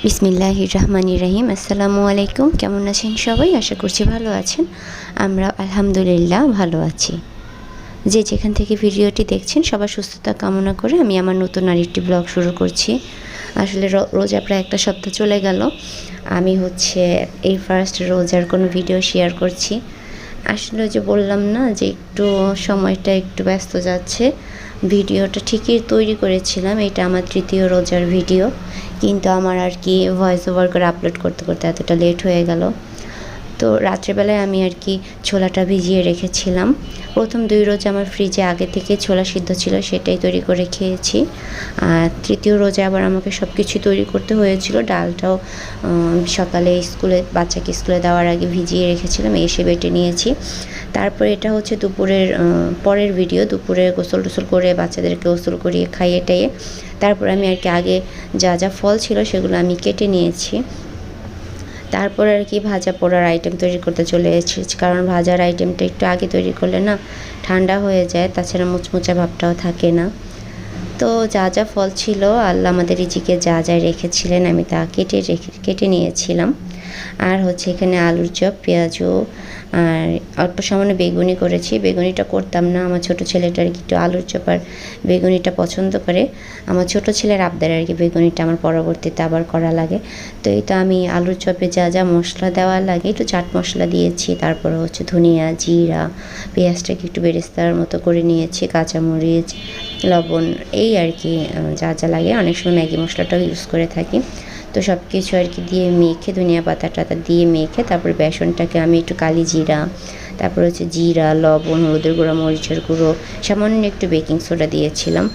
বিসমিল্লাহির রহমানির রহিম। আসসালামু আলাইকুম। কেমন আছেন সবাই? আশা করছি ভালো আছেন। আমরা আলহামদুলিল্লাহ ভালো আছি। যে যেখান থেকে ভিডিওটি দেখছেন সবার সুস্থতা কামনা করে আমি আমার নতুন আরেকটি ব্লগ শুরু করছি। আসলে রোজা প্রায় একটা সপ্তাহ চলে গেল। আমি এই ফার্স্ট রোজার কোনো ভিডিও শেয়ার করছি। আসলে যে বললাম না যে সময়টা একটু ব্যস্ত যাচ্ছে। ভিডিওটা ঠিকই তৈরি করেছিলাম। এটা আমার তৃতীয় রোজার ভিডিও, কিন্তু আমার ভয়েস ওভার করে আপলোড করতে করতে এতটা লেট হয়ে গেল। তো রাত্রেবেলায় আমি ছোলাটা ভিজিয়ে রেখেছিলাম। প্রথম 2 রোজা আমার ফ্রিজে আগে থেকে ছোলা সিদ্ধ ছিল, সেটাই তৈরি করে খেয়েছি। আর তৃতীয় রোজা আবার আমাকে সব কিছুই তৈরি করতে হয়েছিল। ডালটাও সকালে বাচ্চাকে স্কুলে দেওয়ার আগে ভিজিয়ে রেখেছিলাম, এসে বেটে নিয়েছি। তারপরে এটা হচ্ছে দুপুরের পরের ভিডিও। দুপুরে গোসল টোসল করে বাচ্চাদেরকে গোসল করিয়ে খাইয়ে টাইয়ে তারপর আমি আগে যা যা ফল ছিল সেগুলো আমি কেটে নিয়েছি। তারপর ভাজা পোড়ার আইটেম তৈরি করতে চলে এসেছি, কারণ ভাজার আইটেমটা একটু আগে তৈরি করলে না ঠান্ডা হয়ে যায়, তাছাড়া মুচমুচা ভাবটাও থাকে না। তো যা যা ফল ছিল আল্লাহ আমাদের রিজিকে যা যা রেখেছিলেন আমি তা কেটে নিয়েছিলাম। আর এখানে আলুর চপ, পেঁয়াজু আর অল্প সামান্য বেগুনি করেছি। বেগুনিটা করতাম না, আমার ছোটো ছেলেটা একটু আলুর চপ আর বেগুনিটা পছন্দ করে। আমার ছোটো ছেলের আবদার বেগুনিটা আমার পরবর্তীতে আবার করা লাগে। তো এই তো আমি আলুর চপে যা যা মশলা দেওয়া লাগে একটু চাট মশলা দিয়েছি, তারপরে ধনিয়া, জিরা, পেঁয়াজটাকে একটু বেরেস্তার মতো করে নিয়েছি, কাঁচামরিচ, লবণ, এই যা যা লাগে। অনেক সময় ম্যাগি মশলাটাও ইউজ করে থাকি। তো সব কিছু দিয়ে মেখে ধনিয়া পাতা টাতা দিয়ে মেখে তারপরে বেসনটাকে আমি একটু কালি জিরা, তারপর জিরা, লবণ, হলুদের গুঁড়ো, মরিচের গুঁড়ো, সামান্য একটু বেকিং সোডা দিয়েছিলাম।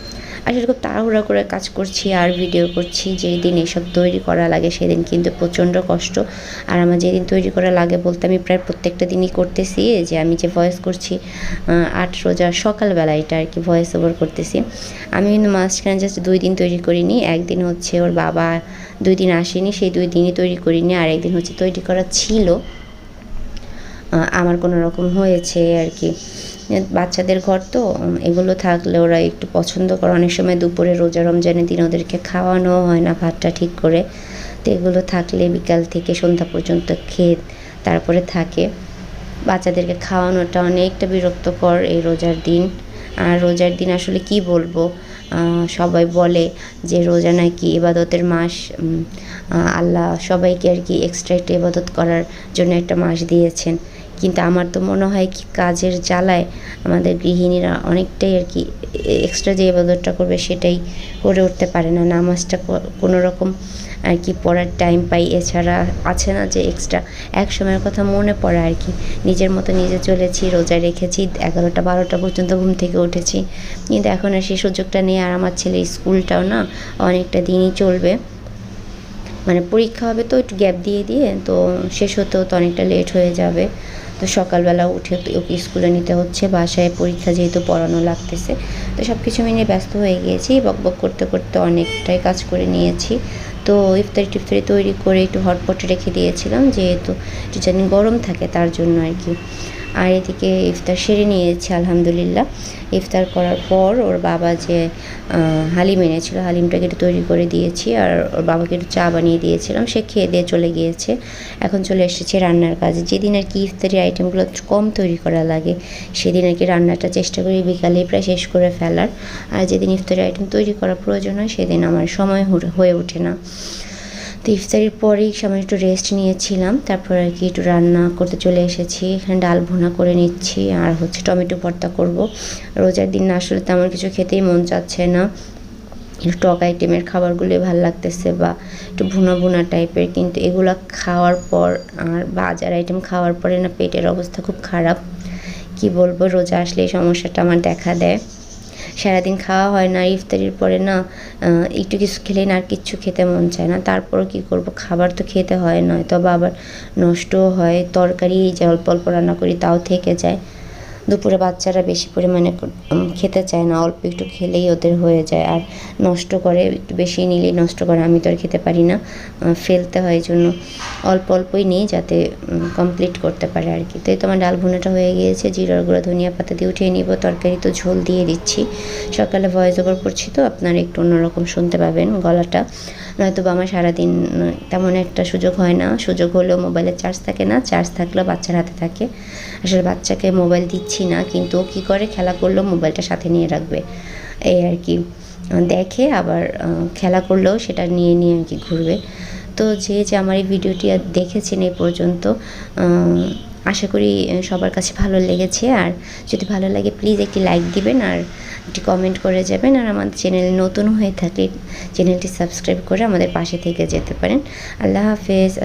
আসলে খুব তাড়াহুড়া করে কাজ করছি আর ভিডিও করছি। যেই দিন এসব তৈরি করা লাগে সেদিন কিন্তু প্রচণ্ড কষ্ট। আর আমার যেদিন তৈরি করা লাগে বলতে আমি প্রায় প্রত্যেকটা দিনই করতেছি। যে আমি যে ভয়েস করছি 8 রোজার সকালবেলা এটা ভয়েস ওভার করতেছি। আমি কিন্তু মাঝখানে জাস্ট 2 দিন তৈরি করিনি। একদিন ওর বাবা 2 দিন আসেনি, সেই 2 দিনই তৈরি করিনি। আর একদিন তৈরি করা ছিল, আমার কোনো রকম হয়েছে বাচ্চাদের ঘর তো এগুলো থাকলে ওরা একটু পছন্দ করে। অনেক সময় দুপুরে রোজা রমজানের দিন ওদেরকে খাওয়ানো হয় না ভাতটা ঠিক করে, তো এগুলো থাকলে বিকাল থেকে সন্ধ্যা পর্যন্ত খেয়ে তারপরে থাকে। বাচ্চাদেরকে খাওয়ানোটা অনেকটা বিরক্তকর এই রোজার দিন। আর রোজার দিন আসলে কি বলবো, সবাই বলে যে রোজা নাকি ইবাদতের মাস। আল্লাহ সবাইকে এক্সট্রা একটা ইবাদত করার জন্য একটা মাস দিয়েছেন, কিন্তু আমার তো মনে হয় কাজের জ্বালায় আমাদের গৃহিণীরা অনেকটাই এক্সট্রা যে ইবাদতটা করবে সেটাই করে উঠতে পারে না। নামাজটা কোনো রকম পড়ার টাইম পাই, এছাড়া আছে না যে এক্সট্রা এক সময়ের কথা মনে পড়ে নিজের মতো নিজে চলেছি, রোজা রেখেছি, 11টা 12টা পর্যন্ত ঘুম থেকে উঠেছি, কিন্তু এখন আর সেই সুযোগটা নেই। আর আমার ছেলের স্কুলটাও না অনেকটা দিনই চলবে, মানে পরীক্ষা হবে তো একটু গ্যাপ দিয়ে তো শেষ হতেও তো অনেকটা লেট হয়ে যাবে। তো সকালবেলা উঠে ওকে স্কুলে নিতে হচ্ছে, বাসায় পরীক্ষা যেহেতু পড়ানো লাগতেছে। তো সব কিছু মিলিয়ে ব্যস্ত হয়ে গিয়েছি, বকবক করতে করতে অনেকটাই কাজ করে নিয়েছি। তো ইফতারি তৈরি করে একটু হটপটে রেখে দিয়েছিলাম, যেহেতু একটু জানি গরম থাকে তার জন্য আর এদিকে ইফতার সেরে নিয়েছি আলহামদুলিল্লাহ। ইফতার করার পর ওর বাবা যে হালিম এনেছিল, হালিমটাকে একটু তৈরি করে দিয়েছি, আর ওর বাবাকে একটু চা বানিয়ে দিয়েছিলাম। সে খেয়ে দিয়ে চলে গিয়েছে। এখন চলে এসেছে রান্নার কাজে। যেদিন ইফতারি আইটেমগুলো কম তৈরি করা লাগে সেদিন রান্নাটা চেষ্টা করি বিকালে প্রায় শেষ করে ফেলার। আর যেদিন ইফতারি আইটেম তৈরি করা প্রয়োজন হয় সেদিন আমার সময় হয়ে ওঠে না। তো ইফতারির পরেই সময় একটু রেস্ট নিয়েছিলাম, তারপর একটু রান্না করতে চলে এসেছি। এখানে ডাল ভুনা করে নিচ্ছি, আর টমেটো ভর্তা করব। রোজার দিন আসলে তেমন কিছু খেতেই মন চাচ্ছে না, একটু টক আইটেমের খাবারগুলোই ভালো লাগতেছে, বা একটু ভুনা ভুনা টাইপের। কিন্তু এগুলো খাওয়ার পর আর বাজার আইটেম খাওয়ার পরে না পেটের অবস্থা খুব খারাপ। কি বলবো, রোজা আসলে এই সমস্যাটা আমার দেখা দেয়। সারাদিন খাওয়া হয় না, ইফতারির পরে না একটু কিছু খেলেই না আর কিচ্ছু খেতে মন চায় না। তারপরও কী করব, খাবার তো খেতে হয়, নয় তবে আবার নষ্টও হয়। তরকারি যে অল্প অল্প রান্না করি তাও থেকে যায়। দুপুরে বাচ্চারা বেশি পরিমাণে খেতে চায় না, অল্প একটু খেলেই ওদের হয়ে যায়, আর নষ্ট করে, একটু বেশি নিলেই নষ্ট করে। আমি তো আর খেতে পারি না, ফেলতে হয়, এই জন্য অল্প অল্পই নিই যাতে কমপ্লিট করতে পারে আর কি। তো এই তোমার ডাল ভুনাটা হয়ে গিয়েছে, জিরার গুঁড়া ধনিয়া পাতা দিয়ে উঠিয়ে নিব। তরকারি তো ঝোল দিয়ে দিচ্ছি, সকালে ভয়েস ওভার করছি তো আপনারা একটু অন্যরকম শুনতে পাবেন গলাটা, নয়তো বা আমার সারাদিন তেমন একটা সুযোগ হয় না। সুযোগ হলেও মোবাইলের চার্জ থাকে না, চার্জ থাকলেও বাচ্চার হাতে থাকে। আসলে বাচ্চাকে মোবাইল দিচ্ছি না, কিন্তু ও কী করে, খেলা করলেও মোবাইলটা সাথে নিয়ে রাখবে, এই আর কি। দেখে আবার খেলা করলেও সেটা নিয়ে নিয়ে আর কি ঘুরবে। তো যে আমার এই ভিডিওটি দেখেছেন এই পর্যন্ত, আশা করি সবার কাছে ভালো লেগেছে। আর যদি ভালো লাগে প্লিজ একটি লাইক দিবেন আর একটি কমেন্ট করে যাবেন। আর আমাদের চ্যানেলে নতুন হয়ে থাকলে চ্যানেলটি সাবস্ক্রাইব করে আমাদের পাশে থেকে যেতে পারেন। আল্লাহ হাফেজ।